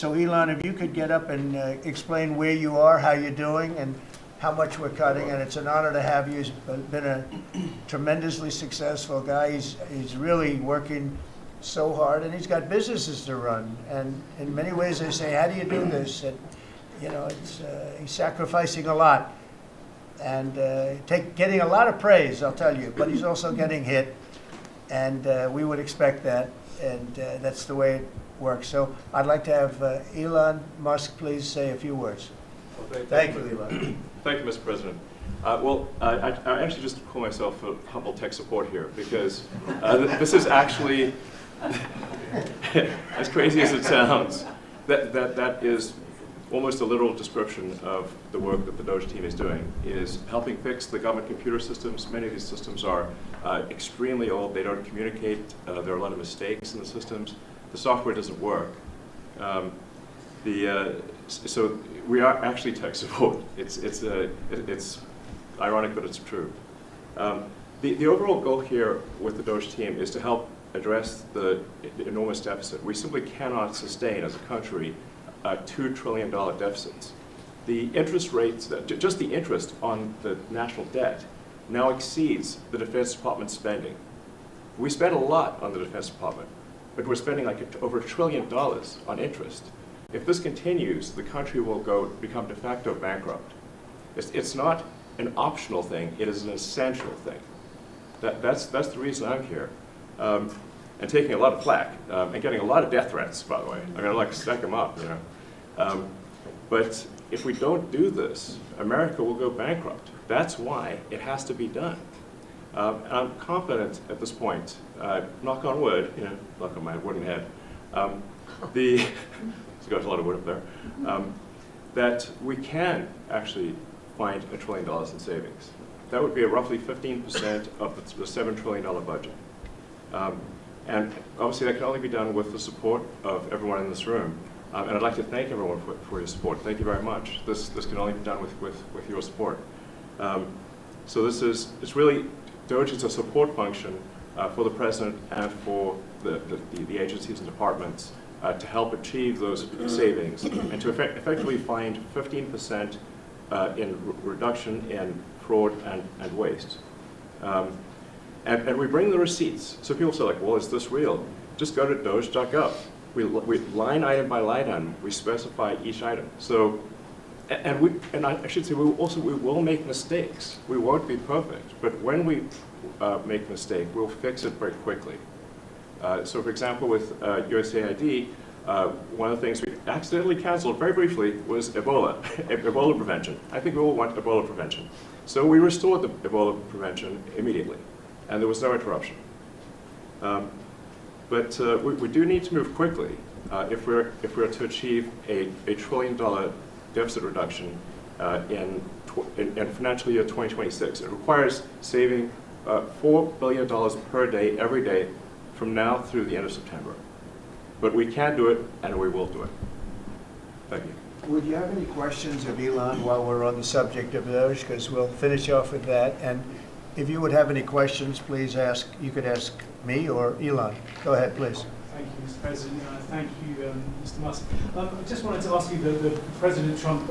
So Elon, if you could get up and explain where you are, how you're doing, and how much we're cutting, and it's an honor to have you. He's been a tremendously successful guy. He's really working so hard, and he's got businesses to run. And in many ways, they say, "How do you do this?" And he's sacrificing a lot and getting a lot of praise, I'll tell you. But he's also getting hit, and we would expect that, and that's the way it works. So I'd like to have Elon Musk please say a few words. Well, Thank you, Elon. Thank you, Mr. President. I actually just call myself a humble tech support here because this is actually, as crazy as it sounds, that is almost a literal description of the work that the Doge team is doing, is helping fix the government computer systems. Many of these systems are extremely old. They don't communicate. There are a lot of mistakes in the systems. The software doesn't work. So we are actually tech support. It's ironic, but it's true. The overall goal here with the Doge team is to help address the enormous deficit. We simply cannot sustain as a country $2 trillion deficits. The interest rates, just the interest on the national debt now exceeds the Defense Department spending. We spend a lot on the Defense Department, but we're spending like over $1 trillion on interest. If this continues, the country will become de facto bankrupt. It's not an optional thing, it is an essential thing. That's the reason I'm here. And taking a lot of flack, and getting a lot of death threats, by the way. I mean, I'd like to stack them up, you know. But if we don't do this, America will go bankrupt. That's why it has to be done. And I'm confident at this point, knock on wood, you know, knock on my wooden head, there's got a lot of wood up there, that we can actually find $1 trillion in savings. That would be roughly 15% of the $7 trillion budget. And obviously that can only be done with the support of everyone in this room. And I'd like to thank everyone for your support. Thank you very much. This can only be done with your support. So it's really, Doge is a support function for the President and for the agencies and departments to help achieve those savings and to effectively find 15% in reduction in fraud and waste. And we bring the receipts. So people say, like, well, is this real? Just go to doge.gov. We line item by line item, we specify each item. So, and I should say, we will make mistakes. We won't be perfect, but when we make a mistake, we'll fix it very quickly. So, for example, with USAID, one of the things we accidentally canceled very briefly was Ebola, Ebola prevention. I think we all want Ebola prevention. So we restored the Ebola prevention immediately, and there was no interruption. But we do need to move quickly if we're to achieve a $1 trillion deficit reduction in financial year 2026. It requires saving $4 billion per day, every day, from now through the end of September. But we can do it, and we will do it. Thank you. Would you have any questions of Elon while we're on the subject of Doge? Because we'll finish off with that. And if you would have any questions, please ask. You could ask me or Elon. Go ahead, please. Thank you, Mr. President. Thank you, Mr. Musk. I just wanted to ask you, the President Trump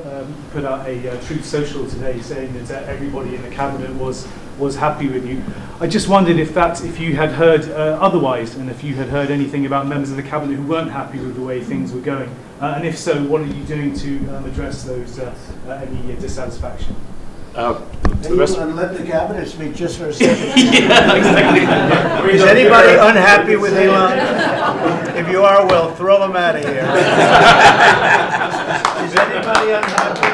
put out a Truth Social today saying that everybody in the cabinet was happy with you. I just wondered if you had heard otherwise, and if you had heard anything about members of the cabinet who weren't happy with the way things were going. And if so, what are you doing to address those any dissatisfaction? Elon, let the cabinet speak just for a second. Yeah, exactly. Is anybody unhappy with Elon? If you are, well, throw them out of here. Is anybody unhappy?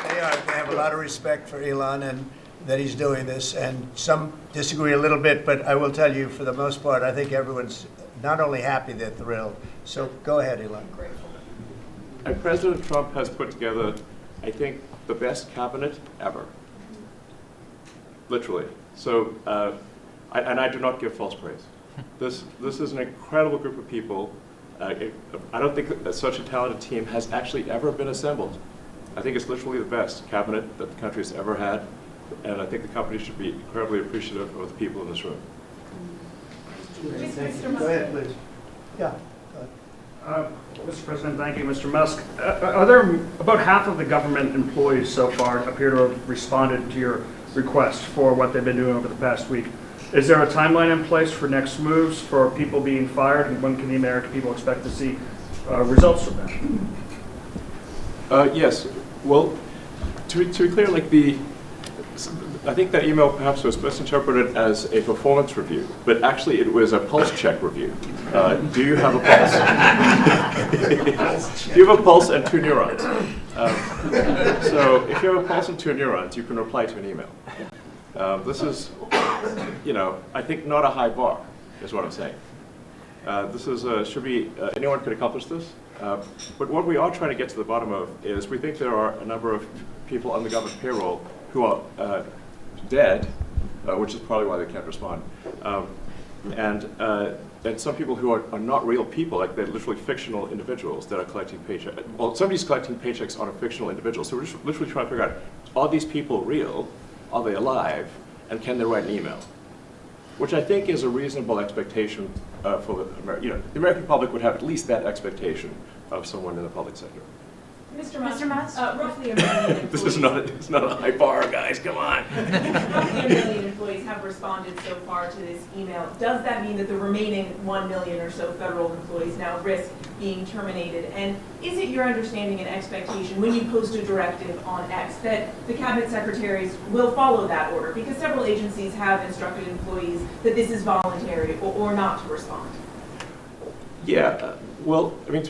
They have a lot of respect for Elon and that he's doing this, and some disagree a little bit, but I will tell you, for the most part, I think everyone's not only happy, they're thrilled. So go ahead, Elon. And President Trump has put together, I think, the best cabinet ever. Literally. So, and I do not give false praise. This is an incredible group of people. I don't think that such a talented team has actually ever been assembled. I think it's literally the best cabinet that the country has ever had, and I think the company should be incredibly appreciative of the people in this room. Go ahead, please. Yeah. Mr. President, thank you. Mr. Musk, are there about half of the government employees so far appear to have responded to your request for what they've been doing over the past week? Is there a timeline in place for next moves for people being fired, and when can the American people expect to see results from that? Yes. Well, to be clear, I think that email perhaps was misinterpreted as a performance review, but actually it was a pulse check review. Do you have a pulse? Do you have a pulse and 2 neurons? So if you have a pulse and 2 neurons, you can reply to an email. This is, I think not a high bar, is what I'm saying. This is, anyone could accomplish this. But what we are trying to get to the bottom of is we think there are a number of people on the government payroll who are dead, which is probably why they can't respond. And some people who are not real people, like they're literally fictional individuals that are collecting paychecks. Well, somebody's collecting paychecks on a fictional individual. So we're just literally trying to figure out, are these people real? Are they alive? And can they write an email? Which I think is a reasonable expectation for the American public would have at least that expectation of someone in the public sector. Mr. Musk, roughly 1 million employees. This is not a high bar, guys. Come on. Roughly 1 million employees have responded so far to this email. Does that mean that the remaining 1 million or so federal employees now risk being terminated? And is it your understanding and expectation when you post a directive on X that the cabinet secretaries will follow that order? Because several agencies have instructed employees that this is voluntary or not to respond. Yeah. Well, I mean,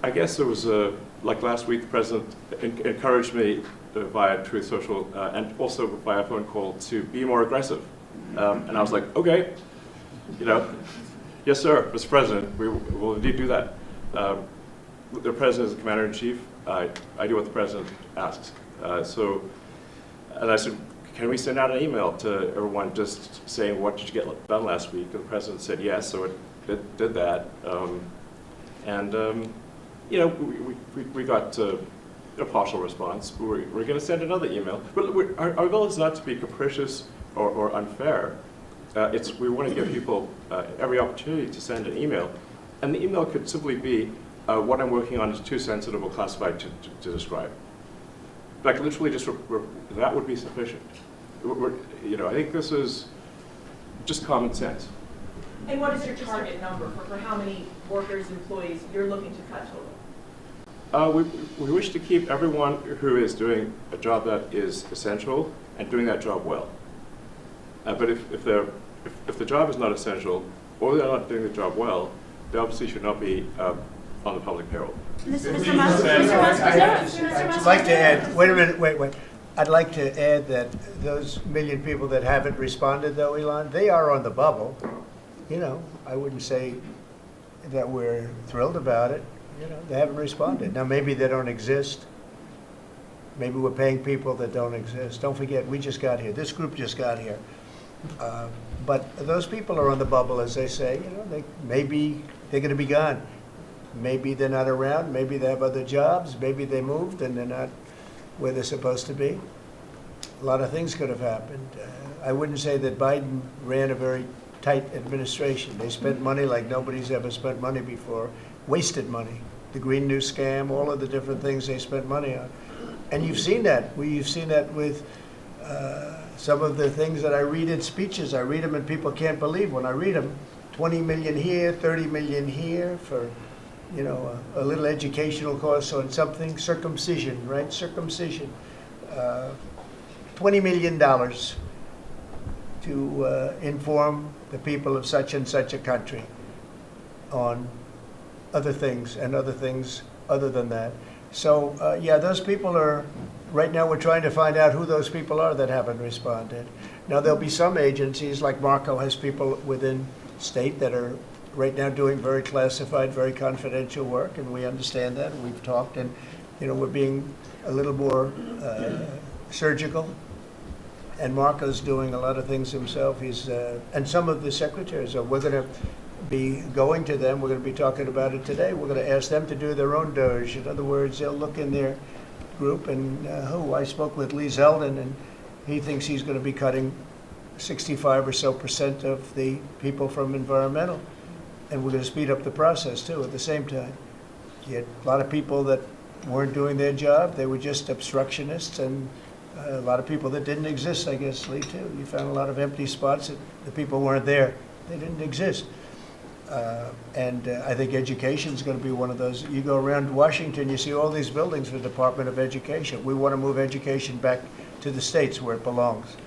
I guess it was like last week, the president encouraged me via Truth Social and also via phone call to be more aggressive. And I was like, okay, yes, sir, Mr. President, we will indeed do that. The president is the commander-in-chief. I do what the president asks. And I said, can we send out an email to everyone just saying, what did you get done last week? And the president said yes, so it did that. We got a partial response. We're going to send another email. But our goal is not to be capricious or unfair. We want to give people every opportunity to send an email. And the email could simply be, what I'm working on is too sensitive or classified to describe. Like literally just, that would be sufficient. I think this is just common sense. And what is your target number for how many workers, employees you're looking to cut total? We wish to keep everyone who is doing a job that is essential and doing that job well. But if the job is not essential or they're not doing the job well, they obviously should not be on the public payroll. Mr. Musk, I'd like to add, wait. I'd like to add that those million people that haven't responded, though, Elon, they are on the bubble. I wouldn't say that we're thrilled about it. They haven't responded. Now, maybe they don't exist. Maybe we're paying people that don't exist. Don't forget, we just got here. This group just got here. But those people are on the bubble, as they say. Maybe they're going to be gone. Maybe they're not around. Maybe they have other jobs. Maybe they moved and they're not where they're supposed to be. A lot of things could have happened. I wouldn't say that Biden ran a very tight administration. They spent money like nobody's ever spent money before. Wasted money. The Green New scam, all of the different things they spent money on. And you've seen that. You've seen that with some of the things that I read in speeches. I read them and people can't believe when I read them. 20 million here, 30 million here for, a little educational course on something. Circumcision, right? Circumcision. $20 million to inform the people of such and such a country on other things and other things other than that. So, those people are, right now we're trying to find out who those people are that haven't responded. Now, there'll be some agencies, like Marco has people within state that are right now doing very classified, very confidential work, and we understand that, and we've talked, and, we're being a little more surgical. And Marco's doing a lot of things himself. And some of the secretaries, we're going to be going to them. We're going to be talking about it today. We're going to ask them to do their own Doge. In other words, they'll look in their group and I spoke with Lee Zeldin, and he thinks he's going to be cutting 65 or so % of the people from environmental. And we're going to speed up the process too at the same time. You had a lot of people that weren't doing their job, they were just obstructionists, and a lot of people that didn't exist, I guess, Lee, too. You found a lot of empty spots that the people weren't there. They didn't exist. I think education is going to be one of those. You go around Washington, you see all these buildings for the Department of Education. We want to move education back to the states where it belongs.